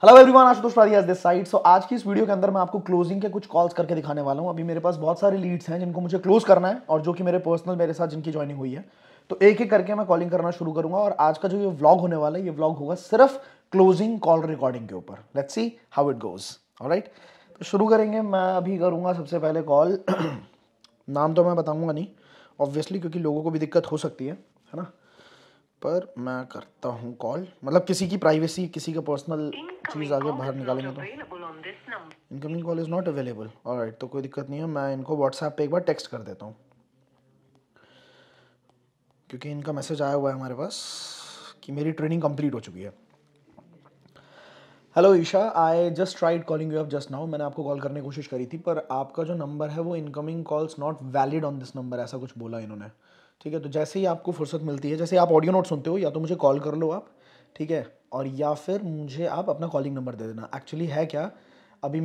Hello everyone, Ashutosh Pariya this side. So आज की इस वीडियो के अंदर मैं आपको क्लोजिंग के कुछ कॉल्स करके दिखाने वाला हूं। अभी मेरे पास बहुत सारे लीड्स हैं जिनको मुझे क्लोज करना है और जो कि मेरे साथ जिनकी ज्वाइनिंग हुई है, तो एक एक करके मैं कॉलिंग करना शुरू करूंगा। और आज का जो ये व्लॉग होने वाला है, ये व्लॉग होगा सिर्फ क्लोजिंग कॉल रिकॉर्डिंग के ऊपर। Let's see how it goes. Alright, तो शुरू करेंगे। मैं अभी करूंगा सबसे पहले कॉल। नाम तो मैं बताऊंगा नहीं ऑब्वियसली, क्योंकि लोगों को भी दिक्कत हो सकती है ना। पर मैं करता हूँ कॉल, मतलब किसी की प्राइवेसी, किसी का पर्सनल चीज़ आगे बाहर निकालेंगे तो। Incoming call is not available. Alright, तो कोई दिक्कत नहीं है। मैं इनको व्हाट्सएप पे एक बार टेक्स्ट कर देता हूँ, क्योंकि इनका मैसेज आया हुआ है हमारे पास कि मेरी ट्रेनिंग कंप्लीट हो चुकी है। Hello Isha, I just tried calling you up just now. मैंने आपको कॉल करने की कोशिश करी थी, पर आपका जो नंबर है वो incoming calls not valid on this number, ऐसा कुछ बोला इन्होंने। ठीक है, तो जैसे ही आपको फुर्सत मिलती है, जैसे आप ऑडियो नोट सुनते हो, या तो मुझे कॉल कर लो आप, ठीक है, और या फिर मुझे आप अपना कॉलिंग नंबर दे देना। एक्चुअली है क्या, अभी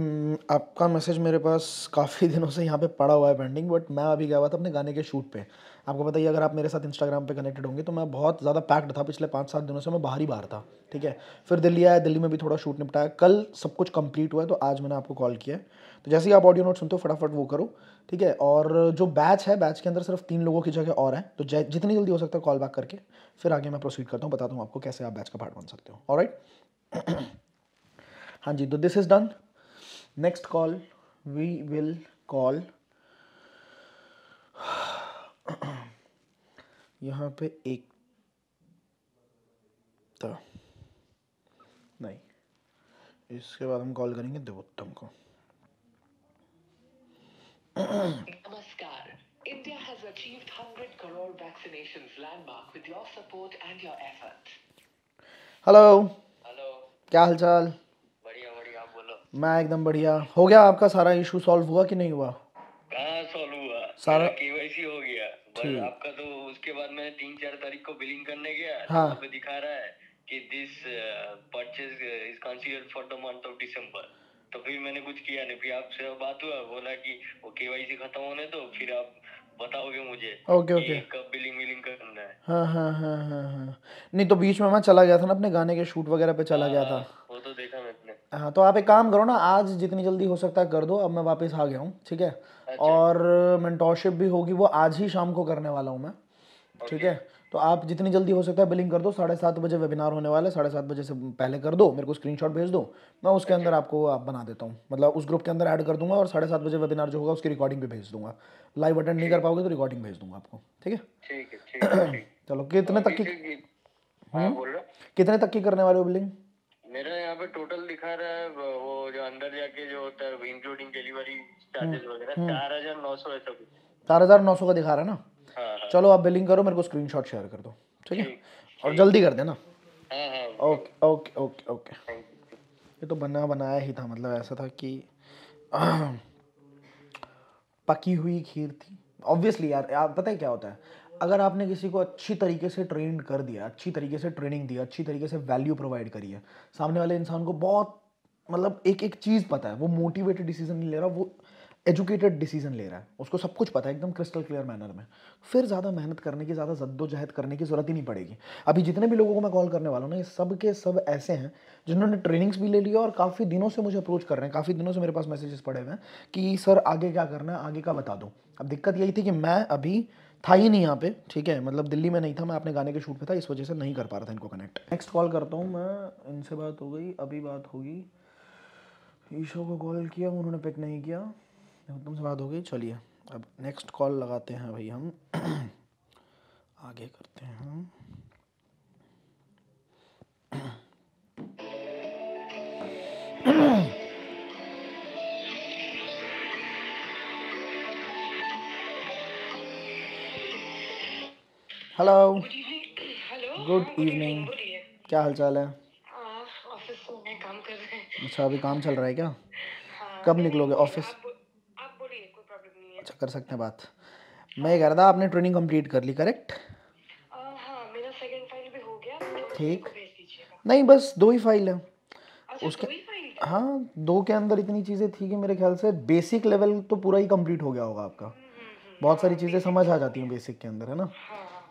आपका मैसेज मेरे पास काफ़ी दिनों से यहाँ पे पड़ा हुआ है पेंडिंग, बट मैं अभी गया हुआ था अपने गाने के शूट पे। आपको पता ही, अगर आप मेरे साथ इंस्टाग्राम पे कनेक्टेड होंगे तो मैं बहुत ज़्यादा पैक्ड था पिछले 5-7 दिनों से। मैं बाहर था, ठीक है। फिर दिल्ली आया, दिल्ली में भी थोड़ा शूट निपटाया, कल सब कुछ कंप्लीट हुआ है, तो आज मैंने आपको कॉल किया है। तो जैसे ही आप ऑडियो नोट सुनते हो फटाफट वो करो, ठीक है। और जो बैच है, बैच के अंदर सिर्फ 3 लोगों की जगह और है, तो जितनी जल्दी हो सकता है कॉल बैक करके फिर आगे मैं प्रोसीड करता हूँ, बताता हूँ आपको कैसे आप बैच का पार्ट बन सकते हो। ऑलराइट। हाँ जी, तो this is done. Next call we will call, यहाँ पे एक तो नहीं, इसके बाद हम कॉल करेंगे देवोत्तम को। Namaskar. India has achieved 100 crore vaccinations landmark with your support and your efforts. Hello, hello, क्या हाल चाल? बढ़िया बढ़िया, आप बोलो। मैं एकदम बढ़िया। हो गया आपका सारा इशू सॉल्व हुआ कि नहीं हुआ? कहाँ सॉल्व हुआ? सारा मेरा केवाईसी हो गया बस। ठीक। आपका तो उसके बाद मैंने 3-4 तारीख को बिलिंग करने गया, तो हाँ। वहाँ पे दिखा रहा है कि this purchase is considered for the month of December. तो फिर मैंने कुछ किया नहीं, फिर आपसे बात हुआ, बोला कि वो केवाईसी खत्म होने दो, फिर आप बताओगे मुझे ओके कि ओके। कब बिलिंग करना है। हाँ हाँ हाँ हाँ हाँ, नहीं तो बीच में मैं चला गया था ना, अपने गाने के शूट वगैरह पे चला गया था। वो तो देखा मैंने। हाँ, तो आप एक काम करो ना, आज जितनी जल्दी हो सकता है कर दो। अब मैं वापस आ गया हूँ, ठीक है। अच्छा। और मेंटोरशिप भी होगी, वो आज ही शाम को करने वाला हूँ मैं, ठीक है। तो आप जितनी जल्दी हो सकता है बिलिंग कर दो। 7:30 बजे वेबिनार होने वाला है, 7:30 बजे से पहले कर दो। मेरे को स्क्रीनशॉट भेज दो, मैं उसके अंदर आपको आप बना देता हूँ, मतलब उस ग्रुप के अंदर ऐड कर दूंगा, और 7:30 बजे वेबिनार जो होगा उसकी रिकॉर्डिंग भी भेज दूंगा। लाइव अटेंड नहीं कर पाओगे तो रिकॉर्डिंग भेज दूंगा आपको, ठीक है। ठीक है ठीक है ठीक। चलो, कितने तक की हाँ बोल रहा। कितने तक की करने वाले हो बिलिंग? मेरा यहाँ पे टोटल दिखा रहा है वो जो अंदर जाके जो होता है इंक्लूडिंग डिलीवरी चार्जेस वगैरह 4,900 ऐसा कुछ। 4,900 का दिखा रहा है ना। हाँ। चलो आप बिलिंग करो, मेरे को स्क्रीनशॉट शेयर कर दो, ठीक है। और जल्दी कर देना। हाँ। Okay okay okay okay. ये तो बना बनाया ही था, मतलब ऐसा था कि पकी हुई खीर थी ऑब्वियसली। यार आप पता है क्या होता है, अगर आपने किसी को अच्छी तरीके से ट्रेन कर दिया, अच्छी तरीके से ट्रेनिंग दी, अच्छी तरीके से वैल्यू प्रोवाइड करी है, सामने वाले इंसान को बहुत, मतलब एक एक चीज़ पता है, वो मोटिवेटेड डिसीजन नहीं ले रहा, वो एजुकेटेड डिसीजन ले रहा है, उसको सब कुछ पता है एकदम क्रिस्टल क्लियर मैनर में, फिर ज़्यादा मेहनत करने की, ज़्यादा जद्दोजहद करने की ज़रूरत ही नहीं पड़ेगी। अभी जितने भी लोगों को मैं कॉल करने वाला हूँ ना, ये सब के सब ऐसे हैं जिन्होंने ट्रेनिंग्स भी ले लिया और काफ़ी दिनों से मुझे अप्रोच कर रहे हैं, काफ़ी दिनों से मेरे पास मैसेजेस पड़े हुए हैं कि सर आगे क्या करना है, आगे का बता दो। अब दिक्कत यही थी कि मैं अभी था ही नहीं यहाँ पे, ठीक है, मतलब दिल्ली में नहीं था, मैं अपने गाने के शूट पे था, इस वजह से नहीं कर पा रहा था इनको कनेक्ट। नेक्स्ट कॉल करता हूँ मैं, इनसे बात हो गई, अभी बात होगी। ईशो को कॉल किया, उन्होंने पिक नहीं किया, तुमसे बात हो गई। चलिए अब नेक्स्ट कॉल लगाते हैं भाई, हम आगे करते हैं। हेलो। हेलो। Good evening. क्या हाल चाल है? ऑफिस में काम कर रहे हैं। अच्छा, अभी काम चल रहा है क्या? हाँ, कब निकलोगे ऑफिस? आप बोलिए, कोई प्रॉब्लम नहीं है। अच्छा, कर सकते हैं बात। मैं ये कह रहा था, आपने ट्रेनिंग कंप्लीट कर ली, करेक्ट? हाँ, मेरा सेकंड फाइल भी हो गया, तो ठीक, को भेज दीजिएगा। नहीं बस 2 ही फाइल है अच्छा, उसके। 2 ही फाइल? हाँ, 2 के अंदर इतनी चीज़ें थी कि मेरे ख्याल से बेसिक लेवल तो पूरा ही कंप्लीट हो गया होगा आपका। बहुत सारी चीज़ें समझ आ जाती हैं बेसिक के अंदर, है ना।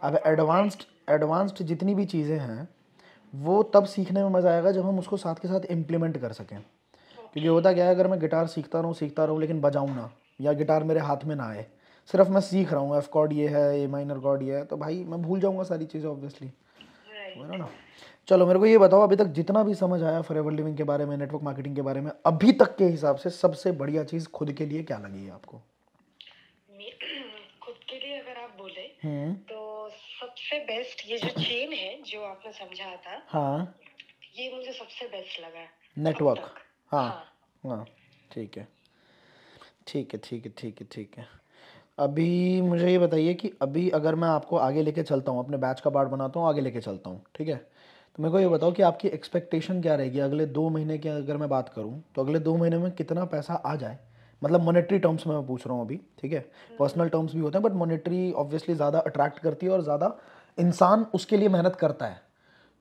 अब एडवांस्ड जितनी भी चीज़ें हैं वो तब सीखने में मज़ा आएगा जब हम उसको साथ के साथ इम्प्लीमेंट कर सकें। क्योंकि होता क्या है, अगर मैं गिटार सीखता रहूँ लेकिन बजाऊँ ना, या गिटार मेरे हाथ में ना आए, सिर्फ मैं सीख रहा हूँ एफ कॉर्ड ये है, ए माइनर कॉर्ड ये है, तो भाई मैं भूल जाऊँगा सारी चीज़ें ऑब्वियसली, है ना। चलो मेरे को ये बताओ, अभी तक जितना भी समझ आया फॉरएवर लिविंग के बारे में, नेटवर्क मार्केटिंग के बारे में, अभी तक के हिसाब से सबसे बढ़िया चीज़ खुद के लिए क्या लगी है आपको? खुद के लिए अगर आप बोले तो सबसे बेस्ट ये जो चेन है जो आपने समझा था, हाँ, ये मुझे सबसे बेस्ट लगा है नेटवर्क। हाँ हाँ हाँ, ठीक है ठीक है ठीक है ठीक है ठीक है। अभी मुझे ये बताइए कि अभी अगर मैं आपको आगे लेके चलता हूँ, अपने बैच का पार्ट बनाता हूँ, आगे लेके चलता हूँ, ठीक है, तो मेरे को ये बताओ कि आपकी एक्सपेक्टेशन क्या रहेगी अगले 2 महीने की। अगर मैं बात करूँ तो अगले 2 महीने में कितना पैसा आ जाए, मतलब मॉनेटरी टर्म्स में मैं पूछ रहा हूँ अभी, ठीक है। पर्सनल टर्म्स भी होते हैं, बट मॉनेटरी ऑब्वियसली ज़्यादा अट्रैक्ट करती है और ज़्यादा इंसान उसके लिए मेहनत करता है।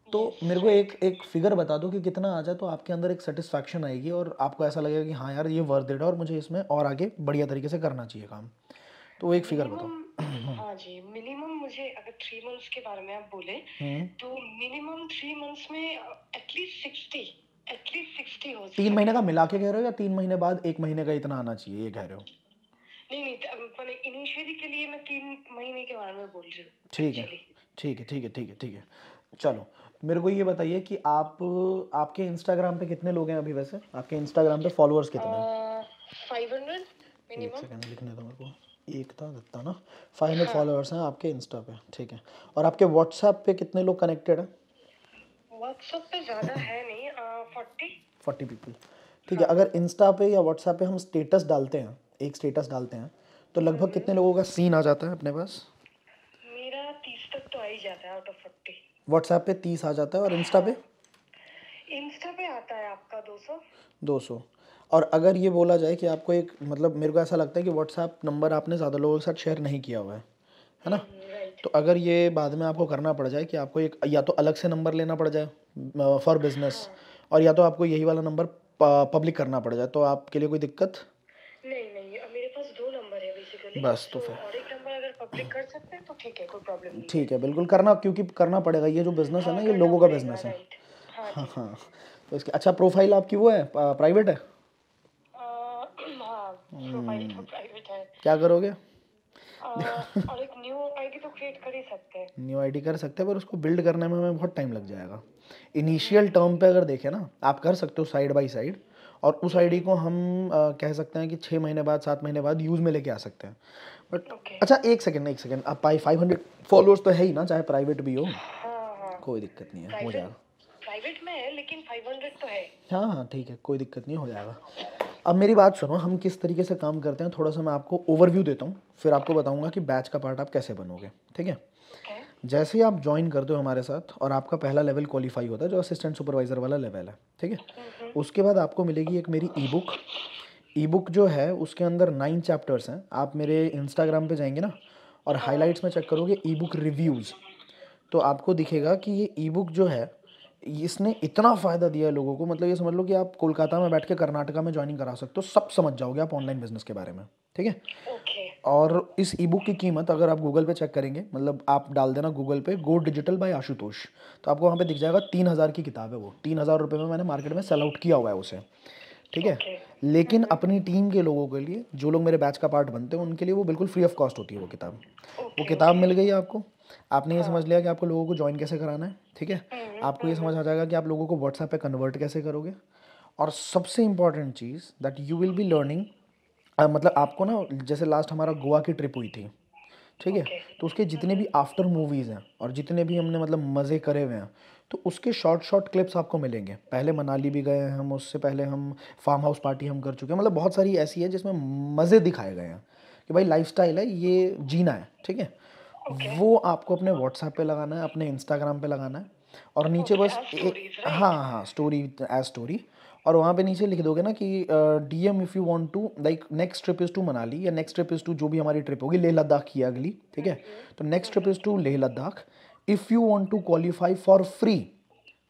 तो मेरे को एक एक फिगर बता दो कि कितना आ जाए तो आपके अंदर एक सेटिस्फैक्शन आएगी और आपको ऐसा लगेगा कि हाँ यार ये वर्थ इट है और मुझे इसमें और आगे बढ़िया तरीके से करना चाहिए काम। तो एक फिगर बताओ। हाँ जी, मिनिमम मुझे अगर 3 मंथ्स के बारे में आप बोले तो मिनिमम 3 मंथ्स में एटलीस्ट 60 हो 3 महीने का मिला के कह रहे हो या 3 महीने बाद 1 महीने का इतना आना चाहिए, ये कह रहे हो? नहीं, इनिशियली के लिए मैं 3 महीने के बारे में बोल रही हूँ। ठीक है ठीक है ठीक है ठीक है ठीक है। चलो मेरे को ये बताइए कि आप आपके इंस्टाग्राम पे कितने लोग हैं अभी? वैसे आपके इंस्टाग्राम पे फॉलोअर्स कितने हैं? 500 एक मिनिमम। सेकंड लिखने दो मेरे को। एक था दत्ता ना, 500 फॉलोअर्स हैं आपके इंस्टा पे, ठीक है। और आपके व्हाट्सएप पे कितने लोग कनेक्टेड हैं? व्हाट्सएप पे ज़्यादा है नहीं, 40 पीपल, ठीक है। अगर इंस्टा पे या व्हाट्सएप पे हम स्टेटस डालते हैं, एक स्टेटस डालते हैं, तो लगभग कितने लोगों का सीन आ जाता है अपने पास? मेरा 30 तक तो आ ही जाता है आउट ऑफ 40। व्हाट्सएप पे 30 आ जाता है और इंस्टा पे? इंस्टा पे आता है आपका 200। 200। और अगर ये बोला जाए कि आपको एक, मतलब मेरे को ऐसा लगता है कि व्हाट्सएप नंबर आपने ज़्यादा लोगों के साथ शेयर नहीं किया हुआ है ना। तो अगर ये बाद में आपको करना पड़ जाए कि आपको एक या तो अलग से नंबर लेना पड़ जाए फॉर बिजनेस, और या तो आपको यही वाला नंबर पब्लिक करना पड़ जाए, तो आपके लिए कोई दिक्कत? नहीं, मेरे पास 2 नंबर है बेसिकली। बस तो फिर और एक नंबर अगर पब्लिक कर सकते हैं तो ठीक है, कोई प्रॉब्लम नहीं। ठीक है, बिल्कुल करना, क्योंकि करना पड़ेगा, ये जो बिजनेस है ना, ये लोगों का बिजनेस है। हाँ हाँ। तो इसके अच्छा, प्रोफाइल आपकी वो है, प्राइवेट है? प्रोफाइल तो प्राइवेट है। क्या करोगे? और एक न्यू आईडी तो क्रिएट कर ही सकते हैं। न्यू आईडी कर सकते हैं, पर उसको बिल्ड करने में हमें बहुत टाइम लग जाएगा। इनिशियल टर्म पे अगर देखें ना, आप कर सकते हो साइड बाय साइड, और उस आईडी को हम कह सकते हैं कि 6 महीने बाद 7 महीने बाद यूज़ में लेके आ सकते हैं। बट अच्छा, एक सेकंड, आप 500 फॉलोअर्स तो है ही ना, चाहे प्राइवेट भी हो। कोई दिक्कत नहीं है, हो जाएगा। प्राइवेट में है लेकिन 500 तो है। हाँ ठीक है, कोई दिक्कत नहीं, हो जाएगा। अब मेरी बात सुनो, हम किस तरीके से काम करते हैं थोड़ा सा मैं आपको ओवरव्यू देता हूँ, फिर आपको बताऊंगा कि बैच का पार्ट आप कैसे बनोगे, ठीक है। जैसे ही आप ज्वाइन करते हो हमारे साथ और आपका पहला लेवल क्वालिफाई होता है, जो असिस्टेंट सुपरवाइज़र वाला लेवल है, ठीक है, उसके बाद आपको मिलेगी एक मेरी ई बुक जो है उसके अंदर 9 चैप्टर्स हैं। आप मेरे इंस्टाग्राम पे जाएंगे ना और हाइलाइट्स में चेक करोगे ई बुक रिव्यूज़, तो आपको दिखेगा कि ये ई बुक जो है इसने इतना फ़ायदा दिया है लोगों को, मतलब ये समझ लो कि आप कोलकाता में बैठ के कर्नाटका में ज्वाइनिंग करा सकते हो, सब समझ जाओगे आप ऑनलाइन बिजनेस के बारे में, ठीक है। और इस ई बुक की कीमत अगर आप गूगल पे चेक करेंगे, मतलब आप डाल देना गूगल पे गो डिजिटल बाय आशुतोष, तो आपको वहाँ पे दिख जाएगा 3000 की किताब है वो। 3000 रुपये में मैंने मार्केट में सेल आउट किया हुआ है उसे, ठीक है। लेकिन अपनी टीम के लोगों के लिए, जो लोग मेरे बैच का पार्ट बनते हैं, उनके लिए वो बिल्कुल फ्री ऑफ कॉस्ट होती है वो किताब। वो किताब मिल गई आपको, आपने ये समझ लिया कि आपको लोगों को ज्वाइन कैसे कराना है, ठीक है। आपको ये समझ आ जाएगा कि आप लोगों को व्हाट्सएप पे कन्वर्ट कैसे करोगे। और सबसे important cheese that you will be learning, मतलब आपको ना, जैसे लास्ट हमारा गोवा की ट्रिप हुई थी, ठीक है, तो उसके जितने भी आफ्टर मूवीज़ हैं और जितने भी हमने मतलब मज़े करे हुए हैं, तो उसके शॉर्ट क्लिप्स आपको मिलेंगे। पहले मनाली भी गए हैं हम, उससे पहले हम फार्म हाउस पार्टी हम कर चुके हैं, मतलब बहुत सारी ऐसी है जिसमें मज़े दिखाए गए हैं कि भाई लाइफस्टाइल है, ये जीना है, ठीक है। वो आपको अपने व्हाट्सएप पे लगाना है, अपने इंस्टाग्राम पे लगाना है, और नीचे बस हाँ स्टोरी एज स्टोरी, और वहाँ पे नीचे लिख दोगे ना कि DM if you want to, like next trip is to Manali, या नेक्स्ट ट्रिप इज़ टू, जो भी हमारी ट्रिप होगी, लेह लद्दाख की है अगली, ठीक है, तो next trip is to Leh Ladakh, if you want to qualify for free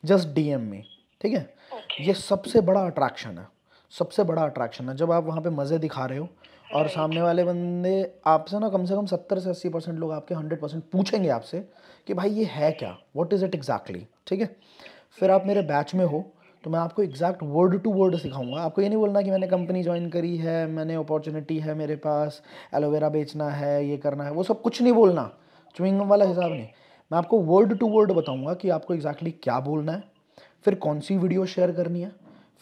just DM में, ठीक है। ये सबसे बड़ा अट्रैक्शन है, सबसे बड़ा अट्रैक्शन है, जब आप वहाँ पे मज़े दिखा रहे हो और सामने वाले बंदे आपसे ना कम से कम 70 से 80% लोग आपके 100% पूछेंगे आपसे कि भाई ये है क्या, व्हाट इज़ इट एग्जैक्टली, ठीक है। फिर आप मेरे बैच में हो तो मैं आपको एग्जैक्ट वर्ड टू वर्ड सिखाऊंगा। आपको ये नहीं बोलना कि मैंने कंपनी ज्वाइन करी है, मैंने अपॉर्चुनिटी है मेरे पास, एलोवेरा बेचना है, ये करना है, वो सब कुछ नहीं बोलना, च्युइंगम वाला हिसाब नहीं। मैं आपको वर्ड टू वर्ड बताऊंगा कि आपको एग्जैक्टली क्या बोलना है, फिर कौन सी वीडियो शेयर करनी है,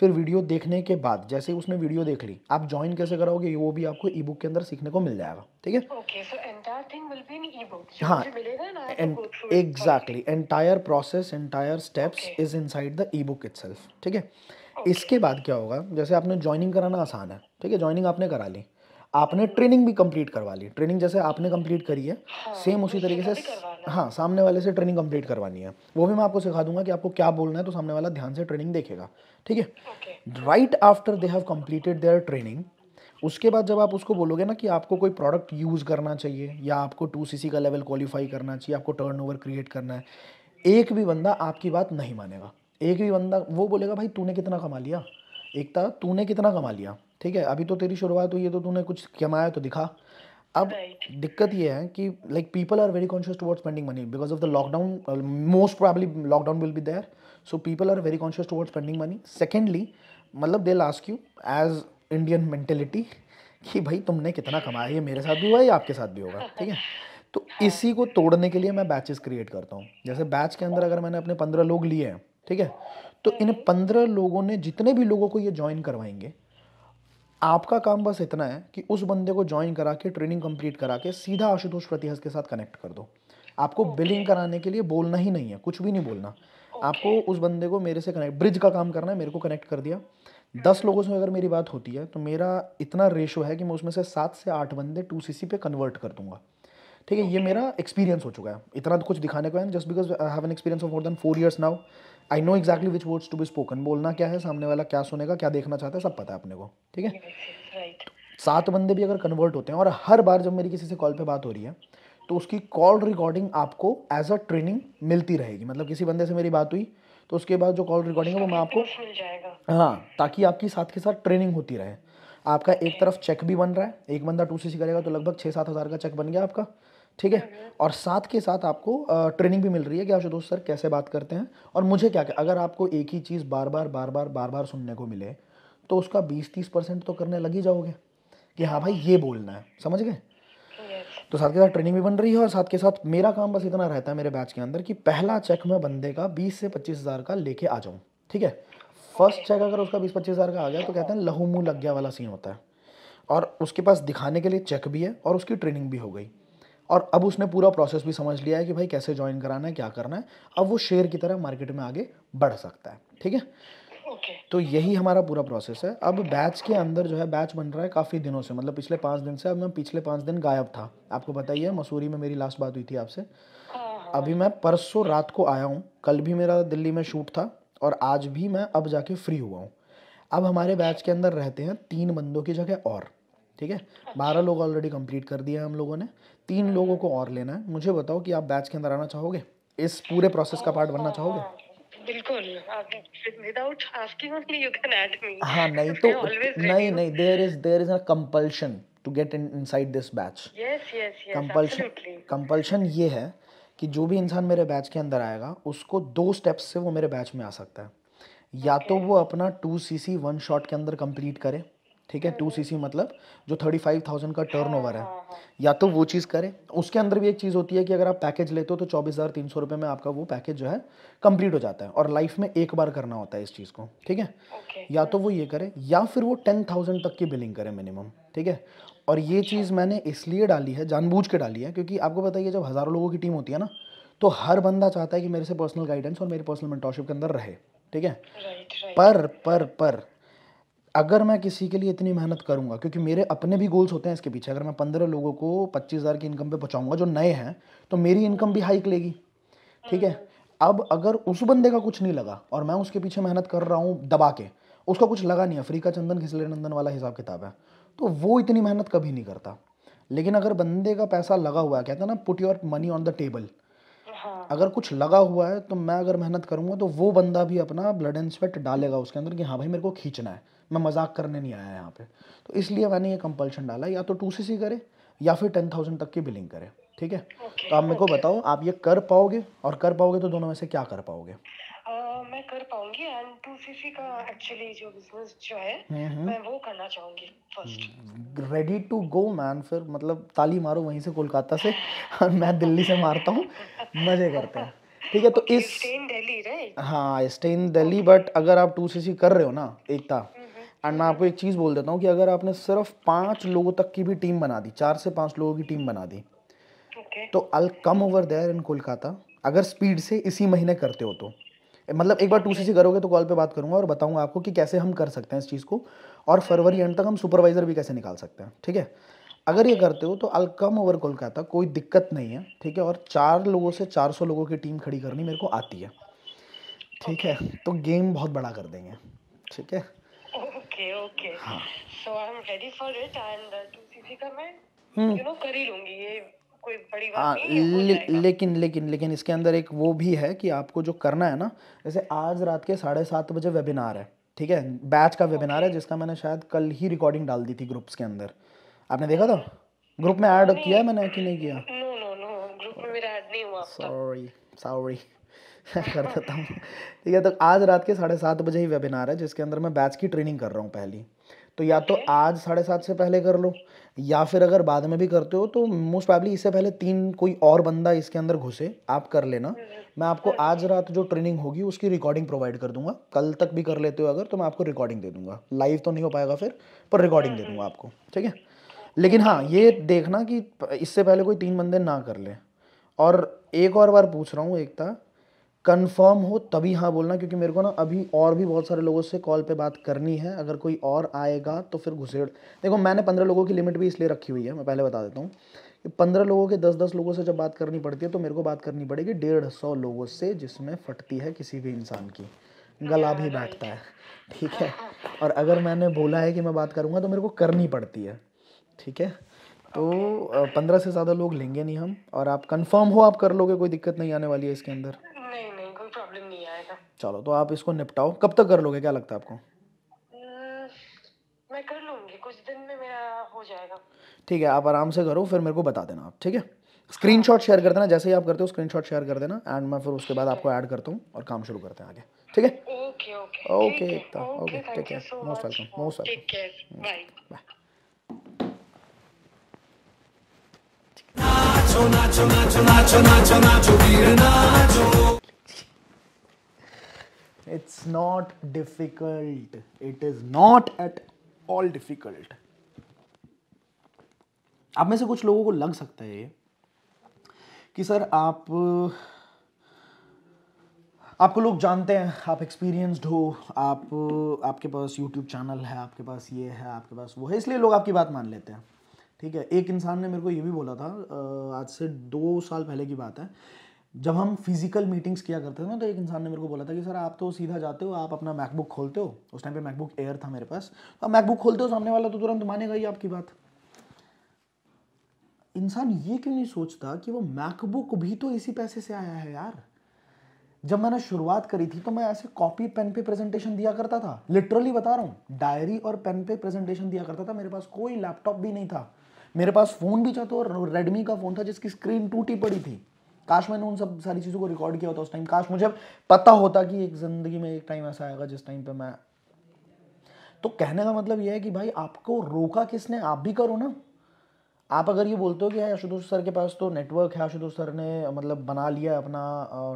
फिर वीडियो देखने के बाद जैसे ही उसने वीडियो देख ली आप ज्वाइन कैसे कराओगे वो भी आपको ई बुक के अंदर सीखने को मिल जाएगा। ठीक है, Okay, so entire thing will be in ebook. जो हाँ, मुझे मिलेगा ना, I have to go through it. Exactly entire process, entire steps Okay. Is inside the E book itself. ठीक है, इसके बाद क्या होगा, जैसे आपने ज्वाइनिंग कराना आसान है, ठीक है, ज्वाइनिंग आपने करा ली, आपने ट्रेनिंग भी कंप्लीट करवा ली, ट्रेनिंग जैसे आपने कंप्लीट करी है सेम उसी तरीके दूसरे से का भी करवाना है। हाँ सामने वाले से ट्रेनिंग कंप्लीट करवानी है, वो भी मैं आपको सिखा दूंगा कि आपको क्या बोलना है, तो सामने वाला ध्यान से ट्रेनिंग देखेगा। ठीक है, Okay. Right after they have completed their training, उसके बाद जब आप उसको बोलोगे ना कि आपको कोई प्रोडक्ट यूज़ करना चाहिए या आपको 2cc का लेवल क्वालिफाई करना चाहिए, आपको टर्नओवर क्रिएट करना है, एक भी बंदा आपकी बात नहीं मानेगा। एक भी बंदा वो बोलेगा भाई तूने कितना कमा लिया, एकता तूने कितना कमा लिया, ठीक है, अभी तो तेरी शुरुआत हुई है तो तूने कुछ कमाया तो दिखा। अब Right. दिक्कत ये है कि like people are very conscious towards spending money because of the lockdown, most probably lockdown will be there, so people are very conscious towards spending money. Secondly मतलब they ask you as Indian mentality कि भाई तुमने कितना कमाया, ये मेरे साथ भी हुआ है या आपके साथ भी होगा। ठीक है, तो इसी को तोड़ने के लिए मैं बैचेस क्रिएट करता हूँ। जैसे बैच के अंदर अगर मैंने अपने 15 लोग लिए हैं, ठीक है, तो इन 15 लोगों ने जितने भी लोगों को ये ज्वाइन करवाएंगे, आपका काम बस इतना है कि उस बंदे को ज्वाइन करा के ट्रेनिंग कंप्लीट करा के सीधा आशुतोष प्रतिहस के साथ कनेक्ट कर दो। आपको बिलिंग कराने के लिए बोलना ही नहीं है, कुछ भी नहीं बोलना, आपको उस बंदे को मेरे से कनेक्ट, ब्रिज का काम करना है, मेरे को कनेक्ट कर दिया। 10 लोगों से अगर मेरी बात होती है तो मेरा इतना रेशो है कि मैं उसमें से 7 से 8 बंदे 2cc पे कन्वर्ट कर दूंगा। ठीक है, ये मेरा एक्सपीरियंस हो चुका है, इतना तो कुछ दिखाने को है, just because I have an experience of more than 4 years now, I know exactly which words to be spoken, बोलना क्या है, सामने वाला क्या सुनेगा, क्या देखना चाहता है, सब पता है अपने को। ठीक है, Right. 7 बंदे भी अगर कन्वर्ट होते हैं और हर बार जब मेरी किसी से कॉल पे बात हो रही है तो उसकी कॉल रिकॉर्डिंग आपको एज अ ट्रेनिंग मिलती रहेगी। मतलब किसी बंदे से मेरी बात हुई तो उसके बाद जो कॉल रिकॉर्डिंग है वो मैं आपको, मिल जाएगा। हाँ, ताकि आपकी साथ के साथ ट्रेनिंग होती रहे। आपका एक तरफ चेक भी बन रहा है, एक बंदा 2cc करेगा तो लगभग 6-7 हज़ार का चेक बन गया आपका। ठीक है, और साथ के साथ आपको ट्रेनिंग भी मिल रही है कि आशुतोष सर कैसे बात करते हैं और मुझे क्या क्या, अगर आपको एक ही चीज़ बार बार सुनने को मिले तो उसका 20-30% तो करने लग ही जाओगे कि हाँ भाई ये बोलना है, समझ गए। तो साथ के साथ ट्रेनिंग भी बन रही है और साथ के साथ मेरा काम बस इतना रहता है मेरे बैच के अंदर कि पहला चेक मैं बंदे का 20 से 25 हज़ार का लेके आ जाऊँ। ठीक है, फर्स्ट चेक अगर उसका 20-25 हज़ार का आ गया तो कहते हैं लहू मुँह लग गया वाला सीन होता है, और उसके पास दिखाने के लिए चेक भी है और उसकी ट्रेनिंग भी हो गई, और अब उसने पूरा प्रोसेस भी समझ लिया है कि भाई कैसे ज्वाइन कराना है, क्या करना है, अब वो शेर की तरह मार्केट में आगे बढ़ सकता है। ठीक है, Okay. तो यही हमारा पूरा प्रोसेस है। अब बैच के अंदर जो है, बैच बन रहा है काफ़ी दिनों से, मतलब पिछले 5 दिन से। अब मैं पिछले 5 दिन गायब था, आपको पता ही है, मसूरी में मेरी लास्ट बात हुई थी आपसे। अभी मैं परसों रात को आया हूँ, कल भी मेरा दिल्ली में शूट था और आज भी मैं अब जाके फ्री हुआ हूँ। अब हमारे बैच के अंदर रहते हैं 3 बंदों की जगह और। ठीक है, 12 लोग ऑलरेडी कंप्लीट कर दिया है हम लोगों ने, 3 लोगों को और लेना है। मुझे बताओ कि आप बैच के अंदर आना चाहोगे, इस पूरे प्रोसेस का पार्ट बनना चाहोगे? बिल्कुल, without asking only you can add me. हाँ, नहीं तो नहीं, there is a compulsion to get inside this batch. Yes yes yes, compulsion, absolutely. Compulsion ये है कि जो भी इंसान मेरे बैच के अंदर आएगा उसको 2 स्टेप्स से वो मेरे बैच में आ सकता है। या तो वो अपना 2cc 1 शॉट के अंदर कंप्लीट करे, ठीक है, 2cc मतलब जो 35,000 का टर्नओवर है, या तो वो चीज़ करे। उसके अंदर भी एक चीज़ होती है कि अगर आप पैकेज लेते हो तो 24,300 रुपये में आपका वो पैकेज जो है कंप्लीट हो जाता है, और लाइफ में एक बार करना होता है इस चीज़ को। ठीक है, या तो वो ये करे या फिर वो 10,000 तक की बिलिंग करे मिनिमम। ठीक है, और ये चीज़ मैंने इसलिए डाली है, जानबूझ के डाली है, क्योंकि आपको पता है जब हज़ारों लोगों की टीम होती है ना, तो हर बंदा चाहता है कि मेरे से पर्सनल गाइडेंस और मेरी पर्सनल मेंटरशिप के अंदर रहे। ठीक है, पर अगर मैं किसी के लिए इतनी मेहनत करूंगा, क्योंकि मेरे अपने भी गोल्स होते हैं इसके पीछे, अगर मैं 15 लोगों को 25,000 की इनकम पे पहुंचाऊंगा जो नए हैं, तो मेरी इनकम भी हाइक लेगी। ठीक है, अब अगर उस बंदे का कुछ नहीं लगा और मैं उसके पीछे मेहनत कर रहा हूँ दबा के, उसका कुछ लगा नहीं है, फ्री का चंदन घिसले नंदन वाला हिसाब किताब है, तो वो इतनी मेहनत कभी नहीं करता। लेकिन अगर बंदे का पैसा लगा हुआ है, कहते हैं ना put your money on the table, अगर कुछ लगा हुआ है तो मैं अगर मेहनत करूंगा तो वो बंदा भी अपना ब्लड एंड स्वेट डालेगा उसके अंदर कि हाँ भाई मेरे को खींचना है, मैं मजाक करने नहीं आया यहाँ पे। तो इसलिए मैंने ये कंपल्शन डाला, या तो 2cc करे या फिर 10,000 तक की बिलिंग करे। ठीक है, तो आप मेरे को बताओ, आप ये कर पाओगे, और कर पाओगे तो दोनों में से क्या कर पाओगे? मैं चाहूंगी एंड 2cc का एक्चुअली जो बिजनेस जो है मैं वो करना चाहूंगी first. Ready to go man. फिर मतलब ताली मारो वहीं से कोलकाता से और मैं दिल्ली से मारता हूँ, मजे करते हैं। ठीक है, तो Okay, you इस stay in Delhi, right? हाँ स्टे इन दिल्ली, बट अगर आप 2cc कर रहे हो ना एकता, एंड मैं आपको एक चीज़ बोल देता हूँ कि अगर आपने सिर्फ 5 लोगों तक की भी टीम बना दी, 4 से 5 लोगों की टीम बना दी, Okay. तो I come over there in Kolkata. अगर स्पीड से इसी महीने करते हो तो मतलब एक बार 2cc करोगे तो कॉल पे बात करूंगा और बताऊंगा आपको कि कैसे हम कर सकते हैं इस चीज़ को, और फरवरी एंड तक हम सुपरवाइजर भी कैसे निकाल सकते हैं। ठीक है, अगर ये करते हो तो आई कम ओवर कोलकाता, कोई दिक्कत नहीं है। ठीक है, और 4 लोगों से 400 लोगों की टीम खड़ी करनी मेरे को आती है। ठीक है, तो गेम बहुत बड़ा कर देंगे। ठीक है, Okay. So I'm ready for it and 2cc का मैं कर ही लूंगी, ये कोई बड़ी बात हाँ, नहीं है, हो जाएगा। लेकिन इसके अंदर एक वो भी है कि आपको जो करना है ना, जैसे आज रात के 7:30 बजे वेबिनार है। ठीक है, बैच का वेबिनार है जिसका मैंने शायद कल ही रिकॉर्डिंग डाल दी थी ग्रुप्स के अंदर। आपने देखा था? ग्रुप में ऐड किया है मैंने कि नहीं किया? नो ग्रुप में मेरा ऐड नहीं हुआ अब तक। सॉरी कर देता हूँ। ठीक है, तो आज रात के 7:30 बजे ही वेबिनार है जिसके अंदर मैं बैच की ट्रेनिंग कर रहा हूँ पहली। तो या तो आज 7:30 से पहले कर लो, या फिर अगर बाद में भी करते हो तो मोस्ट प्रॉब्ली इससे पहले 3 कोई और बंदा इसके अंदर घुसे, आप कर लेना। मैं आपको आज रात जो ट्रेनिंग होगी उसकी रिकॉर्डिंग प्रोवाइड कर दूंगा। कल तक भी कर लेते हो अगर तो मैं आपको रिकॉर्डिंग दे दूंगा। लाइव तो नहीं हो पाएगा फिर, पर रिकॉर्डिंग दे दूंगा आपको। ठीक है, लेकिन हाँ ये देखना कि इससे पहले कोई 3 बंदे ना कर ले। और एक और बार पूछ रहा हूँ एकता, कंफर्म हो तभी हाँ बोलना, क्योंकि मेरे को ना अभी और भी बहुत सारे लोगों से कॉल पे बात करनी है। अगर कोई और आएगा तो फिर घुसेड़, देखो मैंने 15 लोगों की लिमिट भी इसलिए रखी हुई है, मैं पहले बता देता हूँ कि 15 लोगों के 10-10 लोगों से जब बात करनी पड़ती है तो मेरे को बात करनी पड़ेगी 150 लोगों से, जिसमें फटती है किसी भी इंसान की, गला भी बैठता है। ठीक है, और अगर मैंने बोला है कि मैं बात करूँगा तो मेरे को करनी पड़ती है। ठीक है, तो 15 से ज़्यादा लोग लेंगे नहीं हम, और आप कंफर्म हो आप कर लोगे, कोई दिक्कत नहीं आने वाली है इसके अंदर। नहीं कोई प्रॉब्लम नहीं आएगा। चलो तो आप इसको निपटाओ, कब तक कर लोगे, क्या लगता है आपको? मैं कर लूंगी, कुछ दिन में मेरा हो जाएगा। ठीक है, आप आराम से करो, फिर मेरे को बता देना आप। ठीक है, स्क्रीनशॉट शेयर कर देना, जैसे ही आप करते हो स्क्रीनशॉट शेयर कर देना, एंड मैं फिर उसके बाद आपको ऐड करता हूँ और काम शुरू करते हैं आगे। ठीक है, okay okay Ekta, okay, take thank you care, so most much, welcome, most take care, bye. Welcome. It's not difficult. It is not at all difficult. आप में से कुछ लोगों को लग सकता है ये कि सर आपको लोग जानते हैं, आप एक्सपीरियंस्ड हो, आपके पास यूट्यूब चैनल है, आपके पास ये है, आपके पास वो है, इसलिए लोग आपकी बात मान लेते हैं। ठीक है, एक इंसान ने मेरे को ये भी बोला था, आज से 2 साल पहले की बात है, जब हम फिजिकल मीटिंग्स किया करते थे ना, तो एक इंसान ने मेरे को बोला था कि सर आप तो सीधा जाते हो, आप अपना मैकबुक खोलते हो, उस टाइम पे मैकबुक एयर था मेरे पास, तो आप मैकबुक खोलते हो, सामने वाला तो तुरंत मानेगा ही आपकी बात। इंसान ये क्यों नहीं सोचता कि वो मैकबुक भी तो इसी पैसे से आया है यार। जब मैंने शुरुआत करी थी तो मैं ऐसे कॉपी पेन पे प्रेजेंटेशन दिया करता था, लिटरली बता रहा हूँ, डायरी और पेन पे प्रेजेंटेशन दिया करता था। मेरे पास कोई लैपटॉप भी नहीं था, मेरे पास फ़ोन भी था तो रेडमी का फ़ोन था जिसकी स्क्रीन टूटी पड़ी थी। काश मैंने उन सब सारी चीज़ों को रिकॉर्ड किया होता उस टाइम, काश मुझे पता होता कि एक ज़िंदगी में एक टाइम ऐसा आएगा जिस टाइम पे मैं। तो कहने का मतलब यह है कि भाई आपको रोका किसने, आप भी करो ना। आप अगर ये बोलते हो कि आशुतोष सर के पास तो नेटवर्क है, आशुतोष सर ने मतलब बना लिया अपना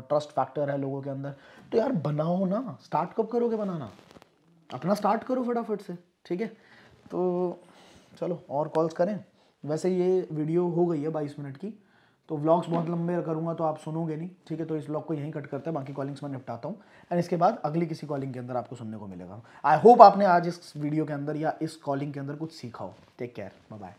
ट्रस्ट फैक्टर है लोगों के अंदर, तो यार बनाओ ना। स्टार्ट कब करोगे बनाना, अपना स्टार्ट करो फटाफट से। ठीक है, तो चलो और कॉल्स करें। वैसे ये वीडियो हो गई है 22 मिनट की, तो व्लॉग्स बहुत लंबे करूँगा तो आप सुनोगे नहीं। ठीक है, तो इस व्लॉग को यहीं कट करते हैं, बाकी कॉलिंग्स मैं निपटाता हूँ, एंड इसके बाद अगली किसी कॉलिंग के अंदर आपको सुनने को मिलेगा। आई होप आपने आज इस वीडियो के अंदर या इस कॉलिंग के अंदर कुछ सीखा हो। Take care, bye bye.